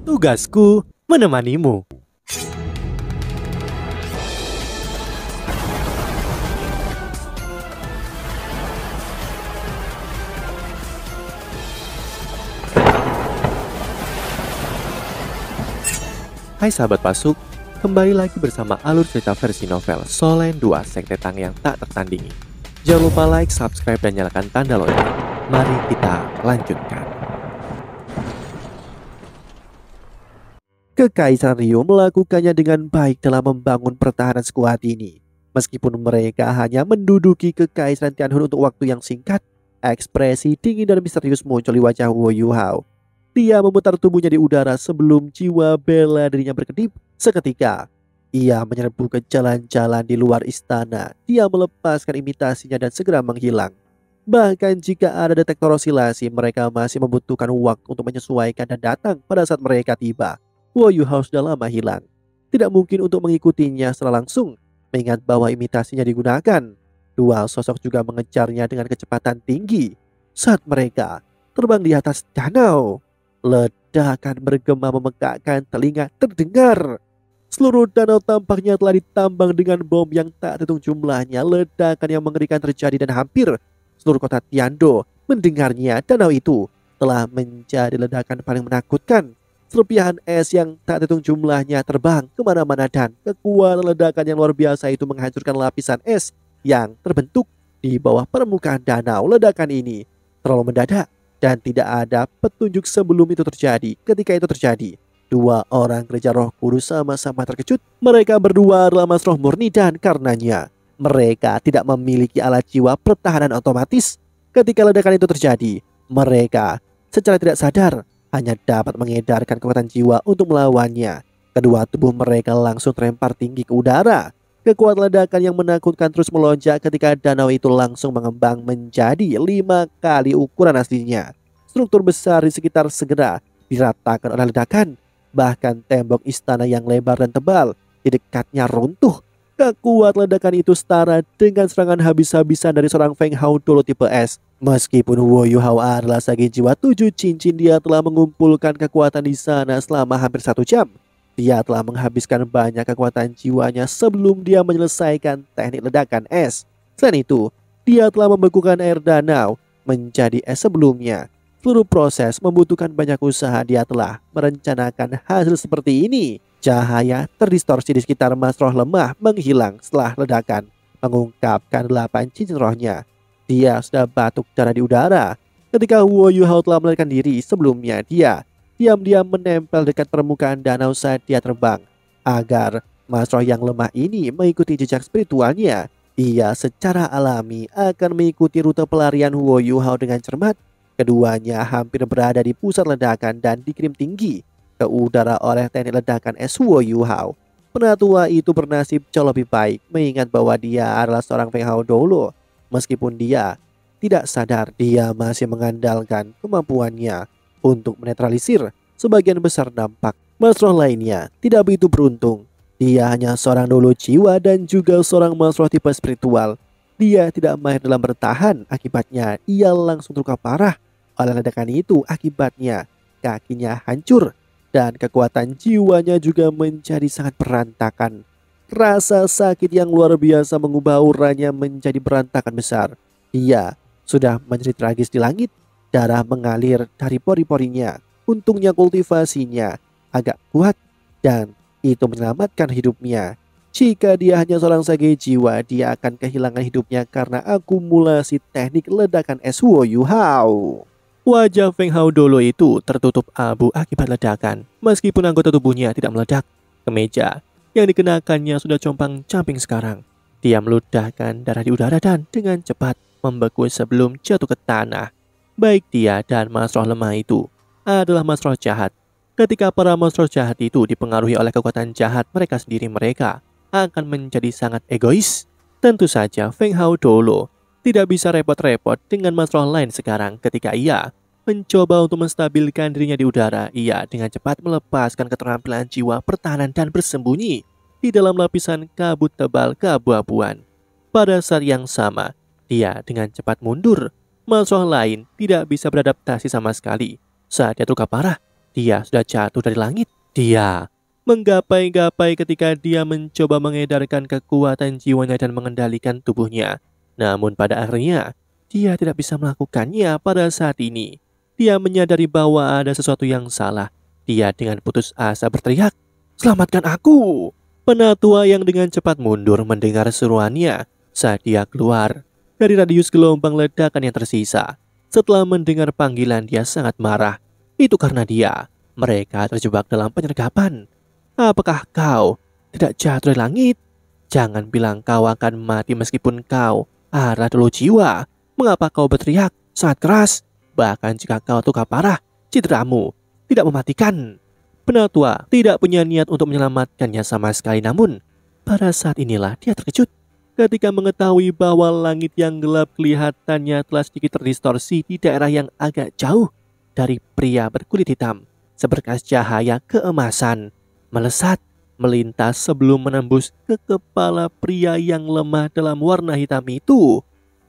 Tugasku menemanimu. Hai sahabat Pasuk, kembali lagi bersama alur cerita versi novel Solen 2 Sekte Tang yang tak tertandingi. Jangan lupa like, subscribe, dan nyalakan tanda lonceng. Mari kita lanjutkan. Kekaisaran Ryu melakukannya dengan baik dalam membangun pertahanan sekuat ini. Meskipun mereka hanya menduduki Kekaisaran Tianhun untuk waktu yang singkat, ekspresi dingin dan misterius muncul di wajah Wu Yuhao. Dia memutar tubuhnya di udara sebelum jiwa bela dirinya berkedip. Seketika, ia menyerbu ke jalan-jalan di luar istana. Dia melepaskan imitasinya dan segera menghilang. Bahkan jika ada detektor osilasi, mereka masih membutuhkan waktu untuk menyesuaikan dan datang pada saat mereka tiba. Wu Yuhao sudah lama hilang. Tidak mungkin untuk mengikutinya secara langsung, mengingat bahwa imitasinya digunakan. Dua sosok juga mengejarnya dengan kecepatan tinggi. Saat mereka terbang di atas danau, ledakan bergema memekakkan telinga terdengar. Seluruh danau tampaknya telah ditambang dengan bom yang tak terhitung jumlahnya. Ledakan yang mengerikan terjadi dan hampir seluruh kota Tiando mendengarnya. Danau itu telah menjadi ledakan paling menakutkan. Serpihan es yang tak terhitung jumlahnya terbang kemana-mana dan kekuatan ledakan yang luar biasa itu menghancurkan lapisan es yang terbentuk di bawah permukaan danau. Ledakan ini terlalu mendadak dan tidak ada petunjuk sebelum itu terjadi. Ketika itu terjadi, dua orang gereja Roh Kudus sama-sama terkejut. Mereka berdua adalah Mas Roh murni dan karenanya mereka tidak memiliki alat jiwa pertahanan otomatis. Ketika ledakan itu terjadi, mereka secara tidak sadar hanya dapat mengedarkan kekuatan jiwa untuk melawannya. Kedua tubuh mereka langsung terlempar tinggi ke udara. Kekuatan ledakan yang menakutkan terus melonjak ketika danau itu langsung mengembang menjadi 5 kali ukuran aslinya. Struktur besar di sekitar segera diratakan oleh ledakan. Bahkan tembok istana yang lebar dan tebal di dekatnya runtuh. Kekuatan ledakan itu setara dengan serangan habis-habisan dari seorang Feng Hao Dolo tipe S. Meskipun Wu Yuhao adalah sage jiwa 7 cincin, dia telah mengumpulkan kekuatan di sana selama hampir 1 jam. Dia telah menghabiskan banyak kekuatan jiwanya sebelum dia menyelesaikan teknik ledakan es. Selain itu, dia telah membekukan air danau menjadi es sebelumnya. Seluruh proses membutuhkan banyak usaha. Dia telah merencanakan hasil seperti ini. Cahaya terdistorsi di sekitar Mas Roh lemah menghilang setelah ledakan mengungkapkan 8 cincin rohnya. Dia sudah batuk darah di udara. Ketika Wu Yuhao telah melarikan diri sebelumnya, dia diam-diam menempel dekat permukaan danau saat dia terbang. Agar Mas Roh yang lemah ini mengikuti jejak spiritualnya, ia secara alami akan mengikuti rute pelarian Wu Yuhao dengan cermat. Keduanya hampir berada di pusat ledakan dan dikirim tinggi ke udara oleh teknik ledakan es Wu Yuhao. Penatua itu bernasib jauh lebih baik mengingat bahwa dia adalah seorang Feng Hao Dolo. Meskipun dia tidak sadar, dia masih mengandalkan kemampuannya untuk menetralisir sebagian besar dampak. Mas Roh lainnya tidak begitu beruntung. Dia hanya seorang Dolo jiwa dan juga seorang Mas Roh tipe spiritual. Dia tidak mahir dalam bertahan, akibatnya ia langsung terluka parah oleh ledakan itu. Akibatnya kakinya hancur dan kekuatan jiwanya juga menjadi sangat berantakan. Rasa sakit yang luar biasa mengubah auranya menjadi berantakan besar. Dia sudah menjadi tragis di langit. Darah mengalir dari pori-porinya. Untungnya kultivasinya agak kuat dan itu menyelamatkan hidupnya. Jika dia hanya seorang sage jiwa, dia akan kehilangan hidupnya karena akumulasi teknik ledakan es Wu Yuhao. Wajah Feng Hao Dolo itu tertutup abu akibat ledakan. Meskipun anggota tubuhnya tidak meledak, kemeja yang dikenakannya sudah compang-camping sekarang. Dia meludahkan darah di udara dan dengan cepat membeku sebelum jatuh ke tanah. Baik dia dan Mas Roh lemah itu adalah Mas Roh jahat. Ketika para Mas Roh jahat itu dipengaruhi oleh kekuatan jahat mereka sendiri, mereka akan menjadi sangat egois. Tentu saja Feng Hao Dolo tidak bisa repot-repot dengan Mas Roh lain sekarang. Ketika ia mencoba untuk menstabilkan dirinya di udara, ia dengan cepat melepaskan keterampilan jiwa pertahanan dan bersembunyi di dalam lapisan kabut tebal keabu-abuan. Pada saat yang sama, dia dengan cepat mundur. Mas Roh lain tidak bisa beradaptasi sama sekali. Saat dia terluka parah, dia sudah jatuh dari langit. Dia menggapai-gapai ketika dia mencoba mengedarkan kekuatan jiwanya dan mengendalikan tubuhnya. Namun pada akhirnya, dia tidak bisa melakukannya pada saat ini. Dia menyadari bahwa ada sesuatu yang salah. Dia dengan putus asa berteriak, "Selamatkan aku!" Penatua yang dengan cepat mundur mendengar seruannya saat dia keluar dari radius gelombang ledakan yang tersisa. Setelah mendengar panggilan, dia sangat marah. Itu karena mereka terjebak dalam penyergapan. Apakah kau tidak jatuh dari langit? Jangan bilang kau akan mati meskipun kau adalah dulu jiwa. Mengapa kau berteriak sangat keras? Bahkan jika kau luka parah, cederamu tidak mematikan. Penatua tidak punya niat untuk menyelamatkannya sama sekali, namun pada saat inilah dia terkejut ketika mengetahui bahwa langit yang gelap kelihatannya telah sedikit terdistorsi di daerah yang agak jauh dari pria berkulit hitam. Seberkas cahaya keemasan melesat melintas sebelum menembus ke kepala pria yang lemah dalam warna hitam itu.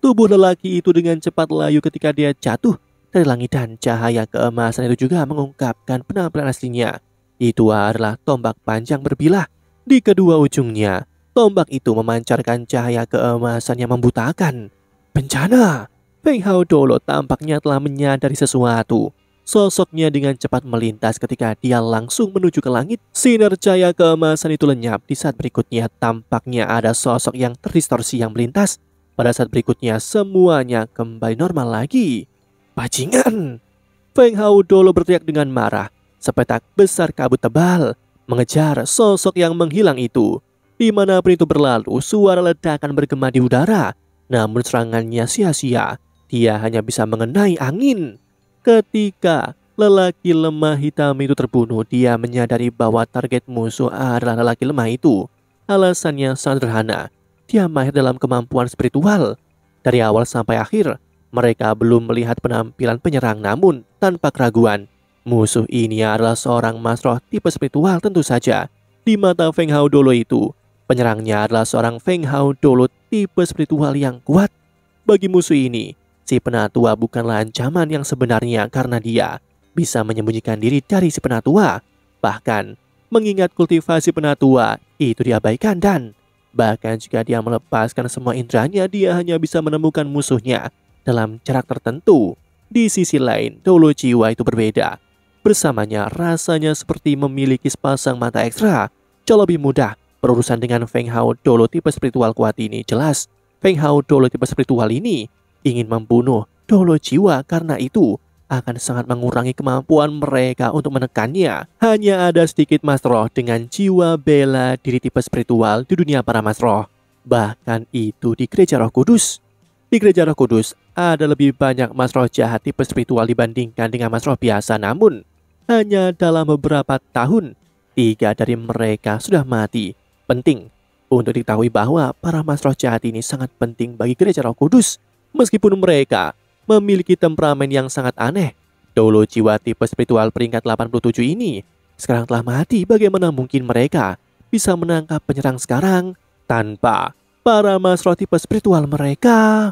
Tubuh lelaki itu dengan cepat layu ketika dia jatuh dari langit, dan cahaya keemasan itu juga mengungkapkan penampilan aslinya. Itu adalah tombak panjang berbilah. Di kedua ujungnya, tombak itu memancarkan cahaya keemasan yang membutakan. Bencana! Feng Hao Dolo tampaknya telah menyadari sesuatu. Sosoknya dengan cepat melintas ketika dia langsung menuju ke langit. Sinar cahaya keemasan itu lenyap. Di saat berikutnya tampaknya ada sosok yang terdistorsi yang melintas. Pada saat berikutnya semuanya kembali normal lagi. Bajingan! Feng Hao Dolo berteriak dengan marah. Sepetak besar kabut tebal mengejar sosok yang menghilang itu. Dimanapun itu berlalu, suara ledakan bergema di udara. Namun serangannya sia-sia. Dia hanya bisa mengenai angin. Ketika lelaki lemah hitam itu terbunuh, dia menyadari bahwa target musuh adalah lelaki lemah itu. Alasannya sangat sederhana. Dia mahir dalam kemampuan spiritual. Dari awal sampai akhir, mereka belum melihat penampilan penyerang, namun tanpa keraguan, musuh ini adalah seorang masroh tipe spiritual tentu saja. Di mata Feng Hao Dolo itu, penyerangnya adalah seorang Feng Hao Dolo tipe spiritual yang kuat. Bagi musuh ini, si penatua bukanlah ancaman yang sebenarnya karena dia bisa menyembunyikan diri dari si penatua. Bahkan, mengingat kultivasi penatua itu diabaikan, dan bahkan jika dia melepaskan semua indranya, dia hanya bisa menemukan musuhnya dalam jarak tertentu. Di sisi lain, Dolo jiwa itu berbeda. Bersamanya rasanya seperti memiliki sepasang mata ekstra. Jauh lebih mudah berurusan dengan Feng Hao Dolo tipe spiritual kuat ini. Jelas, Feng Hao Dolo tipe spiritual ini ingin membunuh Dolo jiwa, karena itu akan sangat mengurangi kemampuan mereka untuk menekannya. Hanya ada sedikit masroh dengan jiwa bela diri tipe spiritual di dunia para masroh. Bahkan itu di Gereja Roh Kudus. Di Gereja Roh Kudus ada lebih banyak masroh jahat tipe spiritual dibandingkan dengan masroh biasa. Namun hanya dalam beberapa tahun, 3 dari mereka sudah mati. Penting untuk diketahui bahwa para masroh jahat ini sangat penting bagi Gereja Roh Kudus. Meskipun mereka memiliki temperamen yang sangat aneh, Dolo jiwa tipe spiritual peringkat 87 ini sekarang telah mati. Bagaimana mungkin mereka bisa menangkap penyerang sekarang tanpa para masroh tipe spiritual mereka?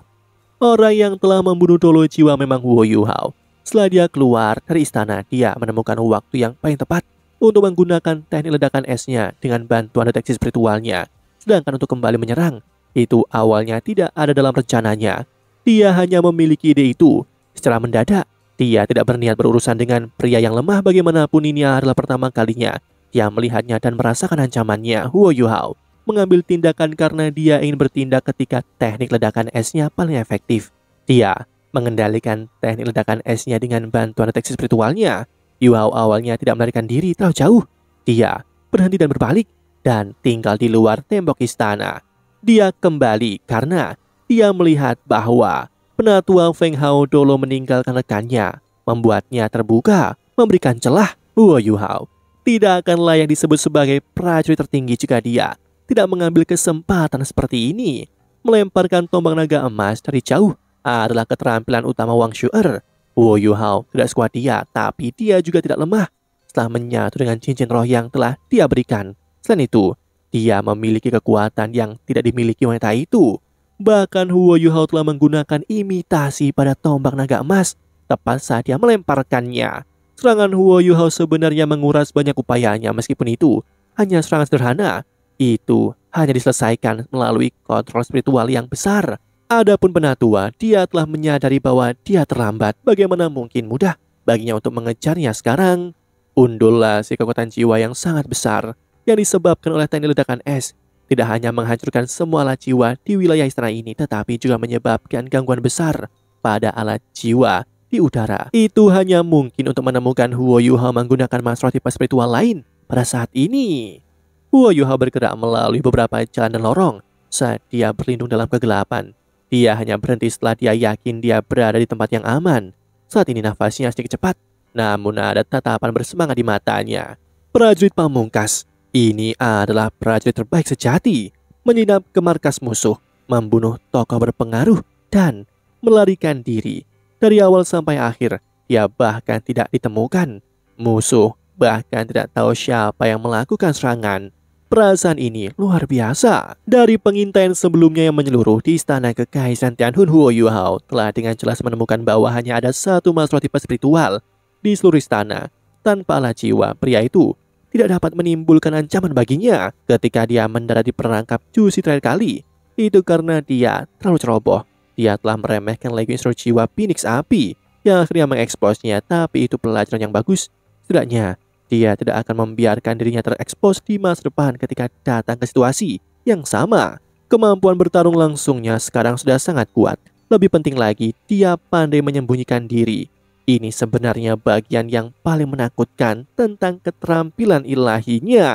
Orang yang telah membunuh Dolo jiwa memang Huo Yuhao. Setelah dia keluar dari istana, dia menemukan waktu yang paling tepat untuk menggunakan teknik ledakan esnya dengan bantuan deteksi spiritualnya. Sedangkan untuk kembali menyerang, itu awalnya tidak ada dalam rencananya. Dia hanya memiliki ide itu secara mendadak. Dia tidak berniat berurusan dengan pria yang lemah. Bagaimanapun ini adalah pertama kalinya dia melihatnya dan merasakan ancamannya. Huo Yuhao mengambil tindakan karena dia ingin bertindak ketika teknik ledakan esnya paling efektif. Dia mengendalikan teknik ledakan esnya dengan bantuan deteksi spiritualnya. Yuhao awalnya tidak melarikan diri terlalu jauh. Dia berhenti dan berbalik dan tinggal di luar tembok istana. Dia kembali karena dia melihat bahwa penatua Feng Hao Dolo meninggalkan rekannya, membuatnya terbuka, memberikan celah. Huo Yuhao tidak akan layak disebut sebagai prajurit tertinggi jika dia tidak mengambil kesempatan seperti ini. Melemparkan tombak naga emas dari jauh adalah keterampilan utama Wang Shu'er. Huo Yuhao tidak sekuat dia, tapi dia juga tidak lemah setelah menyatu dengan cincin roh yang telah dia berikan. Selain itu, dia memiliki kekuatan yang tidak dimiliki wanita itu. Bahkan Huo Yuhao telah menggunakan imitasi pada tombak naga emas tepat saat dia melemparkannya. Serangan Huo Yuhao sebenarnya menguras banyak upayanya, meskipun itu hanya serangan sederhana. Itu hanya diselesaikan melalui kontrol spiritual yang besar. Adapun Penatua, dia telah menyadari bahwa dia terlambat. Bagaimana mungkin mudah baginya untuk mengejarnya sekarang? Undullah si kekuatan jiwa yang sangat besar yang disebabkan oleh teknik ledakan es tidak hanya menghancurkan semua alat jiwa di wilayah istana ini, tetapi juga menyebabkan gangguan besar pada alat jiwa di udara. Itu hanya mungkin untuk menemukan Huo Yuhao menggunakan mantra tipe spiritual lain pada saat ini. Huo Yuhao bergerak melalui beberapa jalan dan lorong saat dia berlindung dalam kegelapan. Dia hanya berhenti setelah dia yakin dia berada di tempat yang aman. Saat ini nafasnya sedikit cepat, namun ada tatapan bersemangat di matanya. Prajurit pamungkas, ini adalah prajurit terbaik sejati. Menginap ke markas musuh, membunuh tokoh berpengaruh, dan melarikan diri. Dari awal sampai akhir, dia bahkan tidak ditemukan. Musuh bahkan tidak tahu siapa yang melakukan serangan. Perasaan ini luar biasa. Dari pengintaian sebelumnya yang menyeluruh di istana kekaisaran Tianhun, Huo Yuhao telah dengan jelas menemukan bahwa hanya ada satu mantra tipe spiritual di seluruh istana. Tanpa alat jiwa, pria itu tidak dapat menimbulkan ancaman baginya ketika dia mendarat di perangkap Jusi terakhir kali. Itu karena dia terlalu ceroboh. Dia telah meremehkan Legiun Instruktur Jiwa Phoenix Api yang akhirnya mengeksposnya, tapi itu pelajaran yang bagus. Setidaknya dia tidak akan membiarkan dirinya terekspos di masa depan ketika datang ke situasi yang sama. Kemampuan bertarung langsungnya sekarang sudah sangat kuat. Lebih penting lagi, dia pandai menyembunyikan diri. Ini sebenarnya bagian yang paling menakutkan tentang keterampilan ilahinya.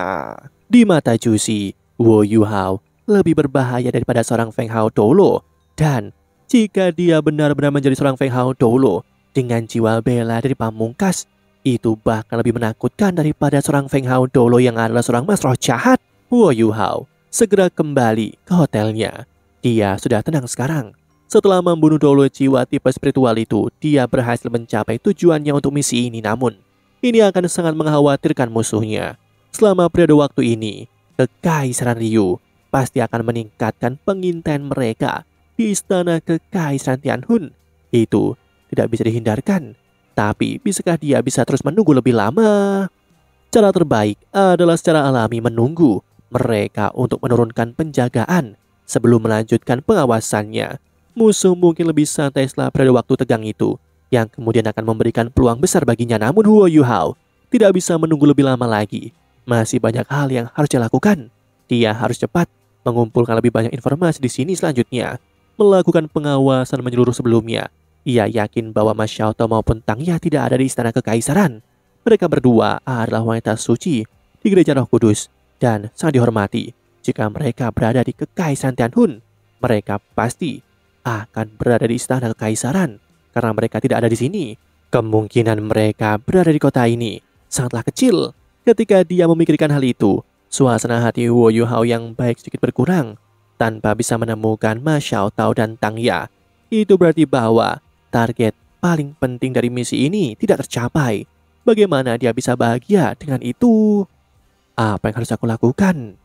Di mata Jusi, Huo Yuhao lebih berbahaya daripada seorang Feng Hao Dolo. Dan jika dia benar-benar menjadi seorang Feng Hao Dolo dengan jiwa bela dari pamungkas, itu bahkan lebih menakutkan daripada seorang Feng Hao Dolo yang adalah seorang mas roh jahat. Huo Yuhao segera kembali ke hotelnya. Dia sudah tenang sekarang. Setelah membunuh Dolo jiwa tipe spiritual itu, dia berhasil mencapai tujuannya untuk misi ini. Namun, ini akan sangat mengkhawatirkan musuhnya. Selama periode waktu ini, Kekaisaran Ryu pasti akan meningkatkan pengintaian mereka di istana Kekaisaran Tianhun. Itu tidak bisa dihindarkan. Tapi bisakah dia bisa terus menunggu lebih lama? Cara terbaik adalah secara alami menunggu mereka untuk menurunkan penjagaan sebelum melanjutkan pengawasannya. Musuh mungkin lebih santai setelah periode waktu tegang itu, yang kemudian akan memberikan peluang besar baginya. Namun Huo Yuhao tidak bisa menunggu lebih lama lagi. Masih banyak hal yang harus dilakukan. Dia harus cepat mengumpulkan lebih banyak informasi di sini selanjutnya, melakukan pengawasan menyeluruh sebelumnya. Ia yakin bahwa Mas Xiaotou maupun Tang Ya tidak ada di istana kekaisaran. Mereka berdua adalah wanita suci di gereja Roh Kudus dan sangat dihormati. Jika mereka berada di Kekaisaran Tianhun, mereka pasti akan berada di istana kekaisaran. Karena mereka tidak ada di sini, kemungkinan mereka berada di kota ini sangatlah kecil. Ketika dia memikirkan hal itu, suasana hati Huo Yuhao yang baik sedikit berkurang. Tanpa bisa menemukan Mas Xiaotou dan Tang Ya, itu berarti bahwa target paling penting dari misi ini tidak tercapai. Bagaimana dia bisa bahagia dengan itu? Apa yang harus aku lakukan?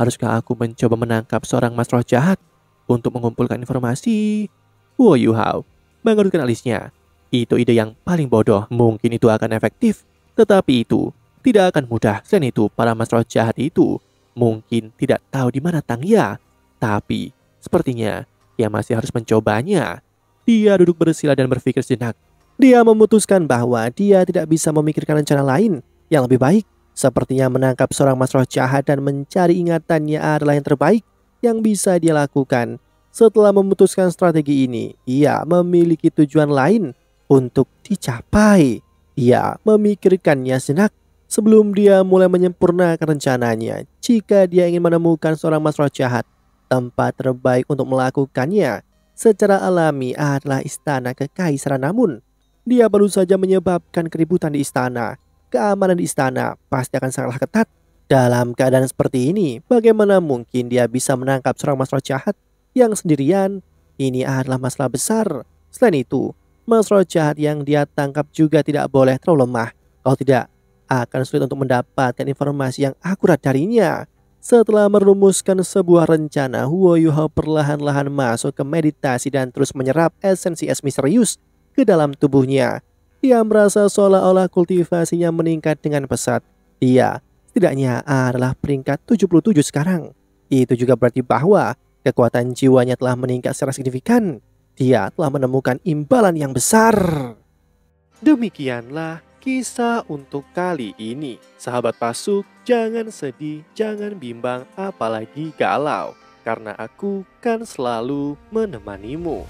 Haruskah aku mencoba menangkap seorang mas roh jahat untuk mengumpulkan informasi? Huo Yuhao mengerutkan alisnya. Itu ide yang paling bodoh. Mungkin itu akan efektif, tetapi itu tidak akan mudah. Selain itu, para mas roh jahat itu mungkin tidak tahu di mana Tang Ya. Tapi sepertinya dia masih harus mencobanya. Dia duduk bersila dan berpikir sejenak. Dia memutuskan bahwa dia tidak bisa memikirkan rencana lain yang lebih baik. Sepertinya menangkap seorang mas roh jahat dan mencari ingatannya adalah yang terbaik yang bisa dia lakukan. Setelah memutuskan strategi ini, ia memiliki tujuan lain untuk dicapai. Dia memikirkannya sejenak sebelum dia mulai menyempurnakan rencananya. Jika dia ingin menemukan seorang mas roh jahat, tempat terbaik untuk melakukannya secara alami adalah istana kekaisaran. Namun, dia baru saja menyebabkan keributan di istana. Keamanan di istana pasti akan sangatlah ketat. Dalam keadaan seperti ini, bagaimana mungkin dia bisa menangkap seorang mas roh jahat yang sendirian? Ini adalah masalah besar. Selain itu, mas roh jahat yang dia tangkap juga tidak boleh terlalu lemah. Kalau tidak, akan sulit untuk mendapatkan informasi yang akurat darinya. Setelah merumuskan sebuah rencana, Huo Yuhao perlahan-lahan masuk ke meditasi dan terus menyerap esensi es misterius ke dalam tubuhnya. Dia merasa seolah-olah kultivasinya meningkat dengan pesat. Dia setidaknya adalah peringkat 77 sekarang. Itu juga berarti bahwa kekuatan jiwanya telah meningkat secara signifikan. Dia telah menemukan imbalan yang besar. Demikianlah kisah untuk kali ini. Sahabat Pasuk, jangan sedih, jangan bimbang, apalagi galau. Karena aku kan selalu menemanimu.